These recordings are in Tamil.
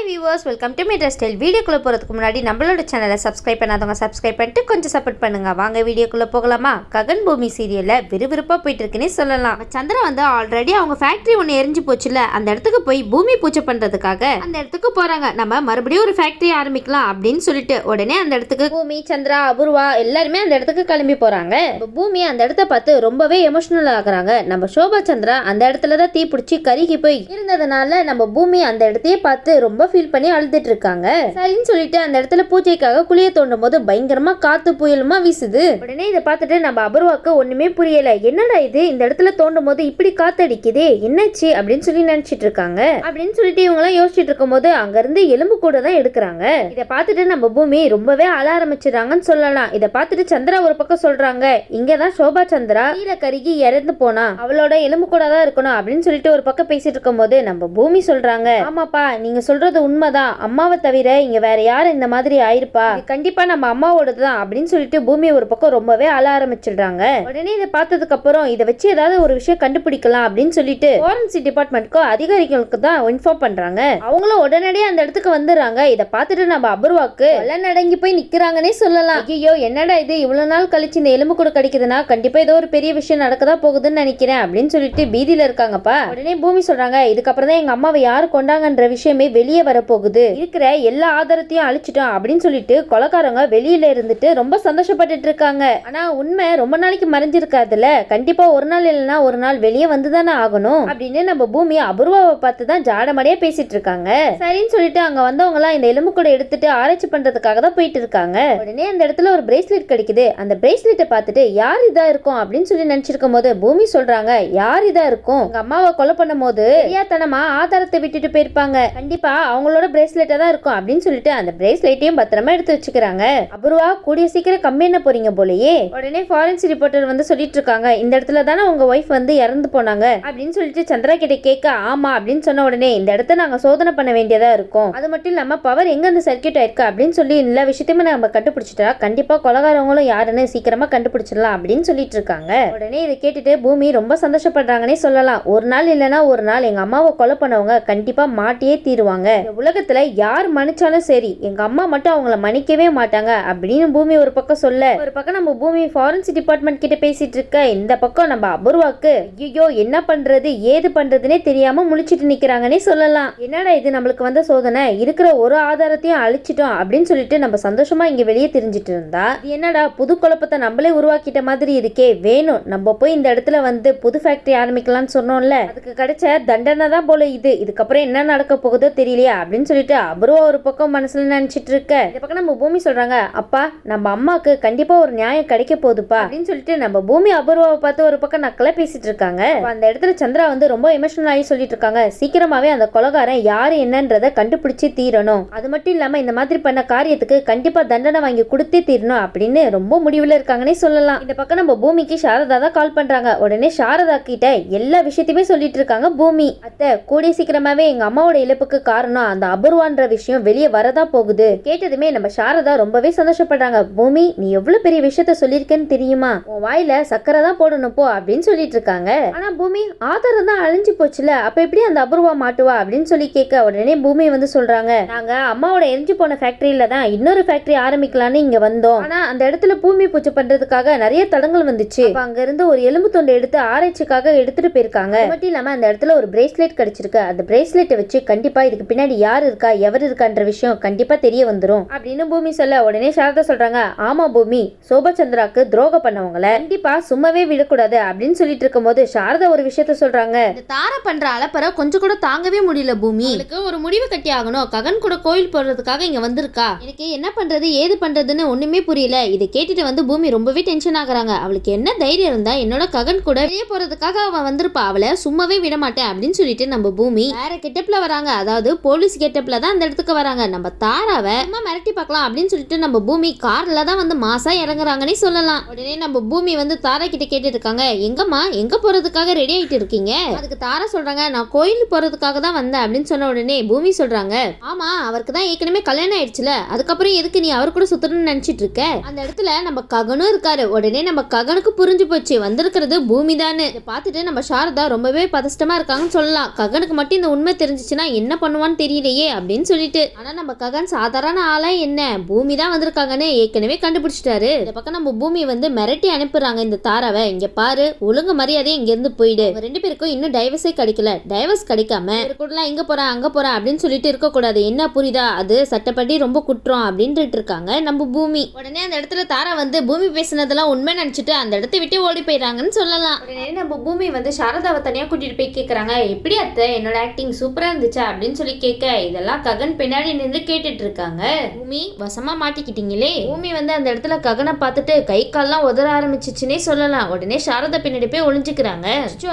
Hi viewers, welcome to me style. வீடியோக்குள்ளே போகிறதுக்கு முன்னாடி நம்மளோட சேனலை சப்ஸ்கிரைப் பண்ணாதவங்க சப்ஸ்கிரைப் பண்ணிட்டு கொஞ்சம் சப்போர்ட் பண்ணுங்கள். வாங்க வீடியோக்குள்ளே போகலாமா? ககன் பூமி சீரியலில் விறுவிறுப்பாக போயிட்டு இருக்குன்னே சொல்லலாம். சந்திரா வந்து ஆல்ரெடி அவங்க ஃபேக்ட்ரி ஒன்று எரிஞ்சு போச்சுல, அந்த இடத்துக்கு போய் பூமி பூஜை பண்ணுறதுக்காக அந்த இடத்துக்கு போகிறாங்க. நம்ம மறுபடியும் ஒரு ஃபேக்ட்ரி ஆரம்பிக்கலாம் அப்படின்னு சொல்லிட்டு உடனே அந்த இடத்துக்கு பூமி, சந்திரா, அபூர்வா எல்லாருமே அந்த இடத்துக்கு கிளம்பி போகிறாங்க. பூமி அந்த இடத்த பார்த்து ரொம்பவே எமோஷனல் ஆகுறாங்க. நம்ம சோபா சந்திரா அந்த இடத்துல தான் தீ பிடிச்சி கருகி போய் இருந்ததுனால நம்ம பூமி அந்த இடத்தையே பார்த்து ரொம்ப ஃபீல் பண்ணி அழுதுட்டு இருக்காங்க. சரின்னு சொல்லிட்டு அந்த இடத்துல பூஜைக்காக குளிய தோண்டும் போது பயங்கரமா காத்து புயலுமா வீசுது. உடனே இதை பார்த்துட்டு நம்ம அபூர்வாக்கு ஒண்ணுமே புரியல. என்னடா இது, இந்த இடத்துல தோண்டும் போது இப்படி காத்து அடிக்குதே, என்னாச்சு அப்படின்னு சொல்லி நினைச்சிட்டு இருக்காங்க. அப்படின்னு சொல்லிட்டு இவங்க எல்லாம் யோசிச்சுட்டு இருக்கும் போது அங்க இருந்து எலும்பு கூட தான் எடுக்கிறாங்க. இதை பார்த்துட்டு நம்ம பூமி ரொம்பவே அழ ஆரம்பிச்சிடறாங்கன்னு சொல்லலாம். இதை பார்த்துட்டு சந்திரா ஒரு பக்கம் சொல்றாங்க, இங்கதான் சோபா சந்திரா கீழே கருகி இறந்து போனா, அவளோட எலும்பு கூட தான் இருக்கணும் அப்படின்னு சொல்லிட்டு ஒரு பக்கம் பேசிட்டு இருக்கும் போது நம்ம பூமி சொல்றாங்க, ஆமாப்பா நீங்க சொல்றது உண்மைதான், அம்மாவை தவிர இங்க வேற யாரும் இந்த மாதிரி ஆயிருப்பா, கண்டிப்பா நம்ம அம்மாவோடது தான் அப்படின்னு சொல்லிட்டு பூமி ஒரு பக்கம் ரொம்பவே அழ ஆரம்பிச்சிடுறாங்க. உடனே இதை பார்த்ததுக்கு அப்புறம் இதை வச்சு ஏதாவது ஒரு விஷயம் கண்டுபிடிக்கலாம் அப்படின்னு சொல்லிட்டு ஃபாரன்சிக் டிபார்ட்மெண்ட்க்கு அதிகாரிகளுக்கு தான் இன்ஃபார்ம் பண்றாங்க. அவங்களும் உடனடியே அந்த இடத்துக்கு வந்துடுறாங்க. இதை பார்த்துட்டு நம்ம அபூர்வாக்கு எல்லாம் நடங்கி போய் நிக்கிறாங்கன்னே சொல்லலாம். ஐயோ என்னடா இது, இவ்வளவு நாள் கழிச்சு இந்த எலும்பு கூட கிடைக்குதுன்னா கண்டிப்பா ஏதோ ஒரு பெரிய விஷயம் நடக்கதா போகுதுன்னு நினைக்கிறேன் அப்படின்னு சொல்லிட்டு பீதியில இருக்காங்கப்பா. உடனே பூமி சொல்றாங்க, இதுக்கப்புறம் தான் எங்க அம்மாவை யாரு கொண்டாங்கன்ற விஷயமே வெளியே வரப்போகுது, இருக்கிற எல்லா ஆதாரத்தையும் அழிச்சிட்டோம் அப்படின்னு சொல்லிட்டு கொலைக்காரங்க வெளியில இருந்துட்டு ரொம்ப சந்தோஷப்பட்டுட்டு இருக்காங்க. ஆனா உண்மை ரொம்ப நாளைக்கு மறைஞ்சிருக்காதுல, கண்டிப்பா ஒரு நாள் இல்லைன்னா ஒரு நாள் வெளியே வந்துதானே ஆகணும் அப்படின்னு நம்ம பூமி அபூர்வாவை பார்த்து தான் ஜாடமடையா பேசிட்டு இருக்காங்க. சரின்னு சொல்லிட்டு அங்க வந்தவங்க எல்லாம் இந்த எலும்பு கூட எடுத்துட்டு ஆராய்ச்சி பண்றதுக்காக தான் போயிட்டு இருக்காங்க. உடனே அந்த இடத்துல ஒரு பிரேஸ்லெட் கிடைக்குது. அந்த பிரேஸ்லெட்டை பார்த்துட்டு யார் இதா இருக்கும் அப்படின்னு சொல்லி நினைச்சிருக்கும் போது பூமி சொல்றாங்க, யார் இதா இருக்கும், எங்க அம்மாவை கொலை பண்ணும் போது தெரியாதனமா ஆதாரத்தை விட்டுட்டு போயிருப்பாங்க, கண்டிப்பா அவங்களோட பிரேஸ்லெட்டா தான் இருக்கும் அப்படின்னு சொல்லிட்டு அந்த பிரேஸ்லெட்டையும் பத்திரமா எடுத்து வச்சுக்கிறாங்க. அபூர்வா கூடிய சீக்கிரம் கம்மி என்ன போறீங்க போலயே. உடனே ஃபாரன்சிக் ரிப்போர்ட்டர் வந்து சொல்லிட்டு இருக்காங்க, இந்த இடத்துல தானே உங்க ஒய்ஃப் வந்து இறந்து போனாங்க அப்படின்னு சொல்லிட்டு சந்திரா கிட்ட கேட்க, ஆமா அப்படின்னு சொன்ன உடனே இந்த இடத்த நாங்க சோதனை பண்ண வேண்டியதா இருக்கும், அது மட்டும் இல்லாம பவர் எங்க அந்த சர்க்கியூட் ஆயிருக்கு அப்படின்னு சொல்லி எல்லா விஷயத்தையுமே நம்ம கண்டுபிடிச்சிட்டா கண்டிப்பா கொலகாரவங்களும் யாருன்னு சீக்கிரமா கண்டுபிடிச்சிடலாம் அப்படின்னு சொல்லிட்டு இருக்காங்க. உடனே இதை கேட்டுட்டு பூமி ரொம்ப சந்தோஷப்படுறாங்கன்னே சொல்லலாம். ஒரு நாள் இல்லைன்னா ஒரு நாள் எங்க அம்மாவை கொலை பண்ணவங்க கண்டிப்பா மாட்டியே தீருவாங்க, உலகத்துல யார் மன்னிச்சாலும் சரி எங்க அம்மா மட்டும் அவங்கள மன்னிக்கவே மாட்டாங்க அப்படின்னு பூமி ஒரு பக்கம் சொல்ல, ஒரு பக்கம் நம்ம பூமி ஃபாரன்சிக் டிபார்ட்மெண்ட் கிட்ட பேசிட்டு இருக்க, இந்த பக்கம் நம்ம அபூர்வாக்கு ஐயோ என்ன பண்றது ஏது பண்றதுன்னே தெரியாம முழிச்சிட்டு நிக்கிறாங்கன்னே சொல்லலாம். என்னடா இது, நம்மளுக்கு வந்த சோதனை, இருக்கிற ஒரு ஆதாரத்தையும் அழிச்சிட்டோம் அப்படின்னு சொல்லிட்டு நம்ம சந்தோஷமா இங்க வெளியே தெரிஞ்சிட்டு இருந்தா, என்னடா புது குழப்பத்தை நம்மளே உருவாக்கிட்ட மாதிரி இருக்கே, வேணும் நம்ம போய் இந்த இடத்துல வந்து புது ஃபேக்டரி ஆரம்பிக்கலாம்னு சொன்னோம்ல, அதுக்கு கிடைச்ச தண்டனை தான் போல இது, இதுக்கப்புறம் என்ன நடக்க போகுதோ தெரியலையா அப்படின்னு சொல்லிட்டு அபூர்வா ஒரு பக்கம் மனசுல நினைச்சிட்டு இருக்க, இந்த பக்கம் நம்ம பூமி சொல்றாங்க, அப்பா நம்ம அம்மாக்கு கண்டிப்பா ஒரு நியாயம் கிடைக்க போகுதுப்பா அப்படின்னு சொல்லிட்டு நம்ம பூமி அபூர்வாவை பார்த்து ஒரு பக்கம் நக்கலா பேசிட்டு இருக்காங்க. அந்த இடத்துல சந்திரா வந்து ரொம்ப எமோஷனல் ஆகி சொல்லிட்டு இருக்காங்க, சீக்கிரமாவே அந்த கொலைகாரன் யாரு என்னன்றத கண்டுபிடிச்சு தீரணும், அது மட்டும் இல்லாம இந்த மாதிரி பண்ண காரியத்துக்கு கண்டிப்பா தண்டனை வாங்கி கொடுத்தே தீரணும் அப்படின்னு ரொம்ப முடிவுல இருக்காங்கன்னே சொல்லலாம். இந்த பக்கம் நம்ம பூமிக்கு சாரதா தான் கால் பண்றாங்க. உடனே சாரதா கிட்ட எல்லா விஷயத்தையுமே சொல்லிட்டு இருக்காங்க பூமி, அத்தை கூடிய சீக்கிரமாவே எங்க அம்மாவோட இழப்புக்கு காரணம் அந்த அபூர்வான்ற விஷயம் வெளியே வரதா போகுது. கேட்டதுமே நம்ம சாரதா ரொம்பவே சந்தோஷப்படுறாங்க. பூமி நீ எவ்வளவு பெரிய விஷயத்த சொல்லியிருக்கேன்னு தெரியுமா, உன் வாயில சக்கரை தான் போடணும் போ அப்படின்னு சொல்லிட்டு இருக்காங்க. ஆனா பூமி ஆதாரம் தான் அழிஞ்சு போச்சுல, அப்ப எப்படி அந்த அபூர்வா மாட்டுவா அப்படின்னு சொல்லி கேட்க, உடனே பூமி வந்து சொல்றாங்க, நாங்க அம்மாவோட எரிஞ்சு போன ஃபேக்டரியில தான் இன்னொரு ஃபேக்டரி ஆரம்பிக்கலான்னு இங்க வந்தோம், ஆனா அந்த இடத்துல பூமி பூஜை பண்றதுக்காக நிறைய தடங்கள் வந்துச்சு, அங்க இருந்து ஒரு எலும்பு தொண்டை எடுத்து ஆராய்ச்சிக்காக எடுத்துட்டு போயிருக்காங்க, மட்டும் இல்லாம அந்த இடத்துல ஒரு பிரேஸ்லெட் கிடைச்சிருக்கு, அந்த பிரேஸ்லெட்டை வச்சு கண்டிப்பா இதுக்கு பின்னாடி யார் இருக்கா எவர் இருக்கான்ற விஷயம் கண்டிப்பா தெரிய வந்துரும் அப்படின்னு பூமி சொல்ல, உடனே சாரதா சொல்றாங்க, ஆமா பூமி சோபா சந்திராக்கு துரோகம் பண்ணவங்கள கண்டிப்பா சும்மாவே விடக்கூடாது அப்படின்னு சொல்லிட்டு இருக்கும் போது சாரதா ஒரு விஷயத்த சொல்றாங்க, இந்த தாரா பண்ற அலப்பற கொஞ்சம் கூட தாங்கவே முடியல பூமி, எனக்கு ஒரு முடிவு கட்டி ஆகணும், ககன் கூட கோயில் போடுறதுக்காக இங்க வந்திருக்கா, எனக்கு என்ன பண்றது ஏது பண்றதுன்னு ஒண்ணுமே புரியல. இதை கேட்டுட்டு வந்து பூமி ரொம்பவே டென்ஷன் ஆகுறாங்க. அவளுக்கு என்ன தைரியம் இருந்தா என்னோட ககன் கூட வெளியே போறதுக்காக அவன் வந்திருப்பா, அவளை சும்மாவே விட மாட்டேன் அப்படின்னு சொல்லிட்டு நம்ம பூமி வேற கெட்டப்ல வராங்க, அதாவது போலீஸ் கெட்டப்ல தான் அந்த இடத்துக்கு வராங்க. நம்ம தாராவை மிரட்டி பார்க்கலாம் அப்படின்னு சொல்லிட்டு நம்ம பூமி கார்ல தான் வந்து மாசா இறங்குறாங்கன்னே சொல்லலாம். உடனே நம்ம பூமி வந்து தாரா கிட்ட கேட்டு இருக்காங்க, எங்கம்மா எங்க போறதுக்காக ரெடி ஆயிட்டு இருக்கீங்க, அதுக்கு தாரா சொல்றாங்க, நான் கோயிலுக்கு போறதுக்காக தான் வந்தேன் அப்படின்னு சொன்ன உடனே பூமி சொல்றாங்க, ஆமா அவருக்கு தான் ஏற்கனவே கல்யாணம் ஆயிடுச்சுல, அதுக்கப்புறம் எதுக்கு நீ அவர் கூட சுத்தணும்னு நினைச்சிட்டு இருக்க, அந்த இடத்துல நம்ம ககனும் இருக்காரு. உடனே நம்ம ககனுக்கு புரிஞ்சு போச்சு வந்திருக்கிறது பூமி தானே. இதை பார்த்துட்டு நம்ம சாரதா ரொம்பவே பதஷ்டமா இருக்காங்கன்னு சொல்லலாம். ககனுக்கு மட்டும் இந்த உண்மை தெரிஞ்சிச்சுன்னா என்ன பண்ணுவான்னு தெரியல. தெரியலையே அப்படின்னு சொல்லிட்டு. ஆனா நம்ம ககன் சாதாரண ஆளா என்ன, பூமி தான் வந்திருக்காங்கன்னு ஏற்கனவே கண்டுபிடிச்சிட்டாரு. இந்த பக்கம் நம்ம பூமி வந்து மிரட்டி அனுப்புறாங்க இந்த தாராவை, இங்க பாரு ஒழுங்கு மரியாதையே இங்க இருந்து போயிடு. 2 பேருக்கும் இன்னும் டைவர்ஸே கிடைக்கல, டைவர்ஸ் கிடைக்காம கூட இங்க போறேன் அங்க போறேன் அப்படின்னு சொல்லிட்டு இருக்க கூடாது, என்ன புரியுதா, அது சட்டப்படி ரொம்ப குற்றம் அப்படின்ட்டு இருக்காங்க நம்ம பூமி. உடனே அந்த இடத்துல தாரா வந்து பூமி பேசினதெல்லாம் உண்மை நினைச்சிட்டு அந்த இடத்த விட்டு ஓடி போயிடறாங்கன்னு சொல்லலாம். உடனே நம்ம பூமி வந்து சாரதாவை தனியா கூட்டிட்டு போய் கேக்குறாங்க, எப்படி அத்தை என்னோட ஆக்டிங் சூப்பரா இருந்துச்சா அப்படின்னு சொல்லி கேட்க, இதெல்லாம் ககன் பின்னாடி நின்று கேட்டுட்டு இருக்காங்க. பூமி வசமா மாட்டிக்கிட்டீங்களே. பூமி வந்து அந்த இடத்துல ககனை பார்த்துட்டு கை கால்லாம் உதற ஆரம்பிச்சிச்சுன்னே சொல்லலாம். உடனே சாரதா பின்னாடி போய் ஒளிஞ்சுக்கிறாங்க.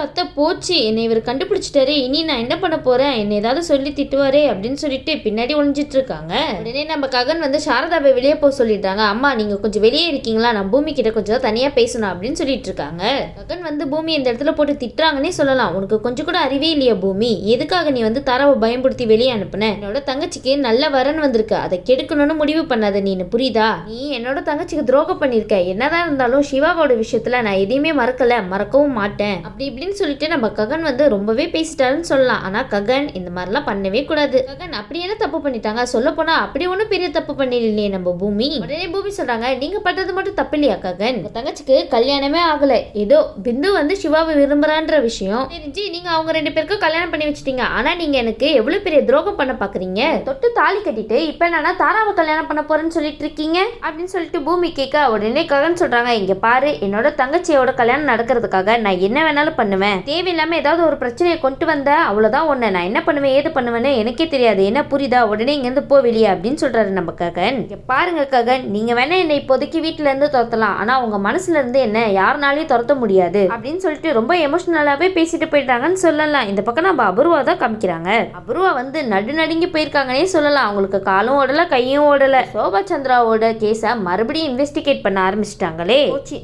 அத்தை போச்சு, என்னை இவர் கண்டுபிடிச்சிட்டாரு, இனி நான் என்ன பண்ண போறேன், என்ன ஏதாவது சொல்லி திட்டுவாரே அப்படின்னு சொல்லிட்டு பின்னாடி ஒளிஞ்சிட்டு இருக்காங்க. உடனே நம்ம ககன் வந்து சாரதாவை வெளியே போக சொல்லிட்டாங்க. அம்மா நீங்க கொஞ்சம் வெளியே இருக்கீங்களா, நான் பூமி கிட்ட கொஞ்சம் தனியா பேசணும் அப்படின்னு சொல்லிட்டு இருக்காங்க. ககன் வந்து பூமி இந்த இடத்துல போட்டு திட்டுறாங்கன்னே சொல்லலாம். உனக்கு கொஞ்சம் கூட அறிவே இல்லையா பூமி, எதுக்காக நீ வந்து தாராவை பயன்படுத்தி வெளியே அனுப்புன, என்னோட தங்கச்சிக்கு நல்ல வரன் வந்திருக்கு, அதை கெடுக்கணும்னு முடிவு பண்ணாத நீ, புரியுதா, நீ என்னோட தங்கச்சிக்கு துரோகம் பண்ணிருக்க, என்னதான் இருந்தாலும் சிவாவோட விஷயத்துல நான் எதையுமே மறக்கல, மறக்கவும் மாட்டேன் அப்படி இப்படின்னு சொல்லிட்டு நம்ம ககன் வந்து ரொம்பவே பேசிட்டாருன்னு சொல்லலாம். ஆனா ககன் இந்த மாதிரிலாம் பண்ணவே கூடாது. ககன் அப்படி என்ன தப்பு பண்ணிட்டாங்க, சொல்ல போனா அப்படி ஒன்னும் பெரிய தப்பு பண்ணிடலையே நம்ம பூமி. உடனே பூமி சொல்றாங்க, நீங்க பண்றது மட்டும் தப்பு இல்லையா ககன், தங்கச்சிக்கு கல்யாணமே ஆகல, ஏதோ பிந்து வந்து சிவாவை விரும்புறான்ற விஷயம் தெரிஞ்சு நீங்க அவங்க 2 பேருக்கும் கல்யாணம் பண்ணி வச்சிட்டீங்க. ஆனா நீங்க எனக்கு எவ்வளவு பெரிய துரோகம் பண்ண பாக்குறீங்க, தொட்டு தாலி கட்டிட்டு இப்ப என்னன்னா தாராவை கல்யாணம் பண்ண போறேன்னு சொல்லிட்டு இருக்கீங்க அப்படின்னு சொல்லிட்டு பூமி கேட்க, உடனே ககன் சொல்றாங்க, இங்க பாரு என்னோட தங்கச்சியோட கல்யாணம் நடக்கிறதுக்காக நான் என்ன வேணாலும் பண்ணுவேன், தேவையில்லாம ஏதாவது ஒரு பிரச்சனையை கொண்டு வந்த அவ்வளவுதான், ஒண்ணு நான் என்ன பண்ணுவேன் ஏது பண்ணுவேன்னு எனக்கே தெரியாது, என்ன புரியுதா, உடனே இங்க இருந்து போ வெளியே அப்படின்னு சொல்றாரு நம்ம ககன். இங்க பாருங்க ககன், நீங்க வேணா என்னை இப்போதைக்கு வீட்டுல இருந்து துரத்தலாம், ஆனா உங்க மனசுல இருந்து என்ன யாருனாலையும் துரத்த முடியாது அப்படின்னு சொல்லிட்டு ரொம்ப எமோஷனலாவே பேசிட்டு போயிட்டாங்கன்னு சொல்லலாம். இந்த பக்கம் நம்ம அபூர்வா தான் காமிக்கிறாங்க. அபூர்வா வந்து நடுங்கி போயிருக்காங்கன்னே சொல்லலாம். அவங்களுக்கு காலும் ஓடல கையும் ஓடல. சோபா சந்திராவோட கேஸ மறுபடியும் இன்வெஸ்டிகேட் பண்ண ஆரம்பிச்சிட்டாங்களே,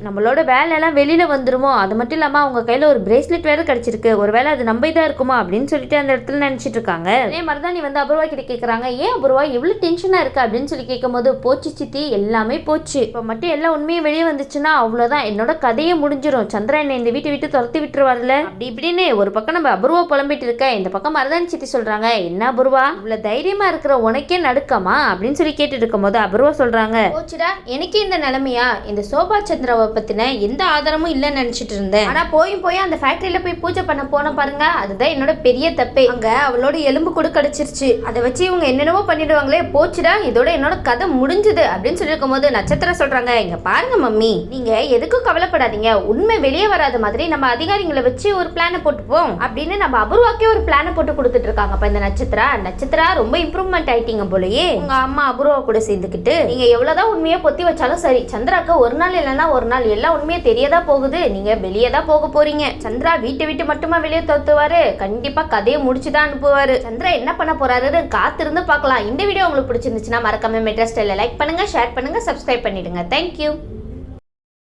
நம்மளோட வேலை எல்லாம் வெளியில வந்துருமோ, அது மட்டும் இல்லாம அவங்க கையில ஒரு பிரேஸ்லெட் வேற கிடைச்சிருக்கு, ஒருவேளை அது நம்ம இதா இருக்குமா அப்படின்னு சொல்லிட்டு அந்த இடத்துல நினைச்சிட்டு இருக்காங்க. அதே மாதிரிதான் நீ வந்து அபூர்வா கிட்ட கேக்குறாங்க, ஏன் அபூர்வா எவ்வளவு டென்ஷனா இருக்கு அப்படின்னு சொல்லி கேட்கும் போது, போச்சு சித்தி எல்லாமே போச்சு, இப்ப மட்டும் எல்லா உண்மையும் வெளியே வந்துச்சுன்னா அவ்வளவுதான், என்னோட கதையே முடிஞ்சிடும், சந்திரா என்ன இந்த வீட்டை விட்டு துரத்தி விட்டுருவாருல அப்படி இப்படின்னு ஒரு பக்கம் நம்ம அபூர்வா புலம்பிட்டு இருக்க, இந்த பக்கம் மருதாணி சித்தி சொல்றாங்க, என்ன அபூர்வா இவ்வளவு தைரியமா இருக்கிற உனக்கே நடுக்கமா அப்படின்னு சொல்லி கேட்டு இருக்கும் போது அபூர்வா சொல்றாங்க, போச்சுடா எனக்கே இந்த நிலைமையா, இந்த சோபா சந்திராவை பத்தின எந்த ஆதாரமும் இல்லைன்னு நினைச்சிட்டு இருந்தேன், ஆனா போய் அந்த ஃபேக்டரியில போய் பூஜை பண்ண போன பாருங்க, அதுதான் என்னோட பெரிய தப்பே, அங்க அவளோட எலும்பு கூட கிடைச்சிருச்சு, அதை வச்சு இவங்க என்னென்னவோ பண்ணிடுவாங்களே, போச்சுடா இதோட என்னோட கதை முடிஞ்சது அப்படின்னு சொல்லி இருக்கும் போது நட்சத்திரம் சொல்றாங்க, இங்க பாருங்க மம்மி நீங்க எதுக்கும் கவலைப்படாதீங்க, உண்மை வெளியே வராத மாதிரி நம்ம அதிகாரிகளை வச்சு ஒரு பிளான போட்டுப்போம் அப்படின்னு நம்ம அபூர்வாக்கே ஒரு பிளான போட்டு கொடுத்துட்டு இருக்காங்க. அப்ப இந்த நட்சத்திரா ரொம்ப இம்ப்ரூவ்மெண்ட் ஆயிட்டீங்க போலயே, உங்க அம்மா அபூர்வா கூட சேர்ந்துக்கிட்டு நீங்க எவ்வளவுதான் உண்மையை பொத்தி வச்சாலும் சரி, சந்திராக்கு ஒரு நாள் இல்லைன்னா ஒரு நாள் எல்லா உண்மையே தெரியதா போகுது, நீங்க வெளியே தான் போக போறீங்க, சந்திரா வீட்டை விட்டு மட்டுமா வெளியே தோத்துவாரு, கண்டிப்பா கதையை முடிச்சுதான் அனுப்புவாரு, சந்திரா என்ன பண்ண போறாரு காத்திருந்து பார்க்கலாம். இந்த வீடியோ உங்களுக்கு பிடிச்சிருந்துச்சுன்னா மறக்காம மெட்ரா ஸ்டைல லைக் பண்ணுங்க, ஷேர் பண்ணுங்க, சப்ஸ்கிரைப் பண்ணிடுங்க. தேங்க்யூ.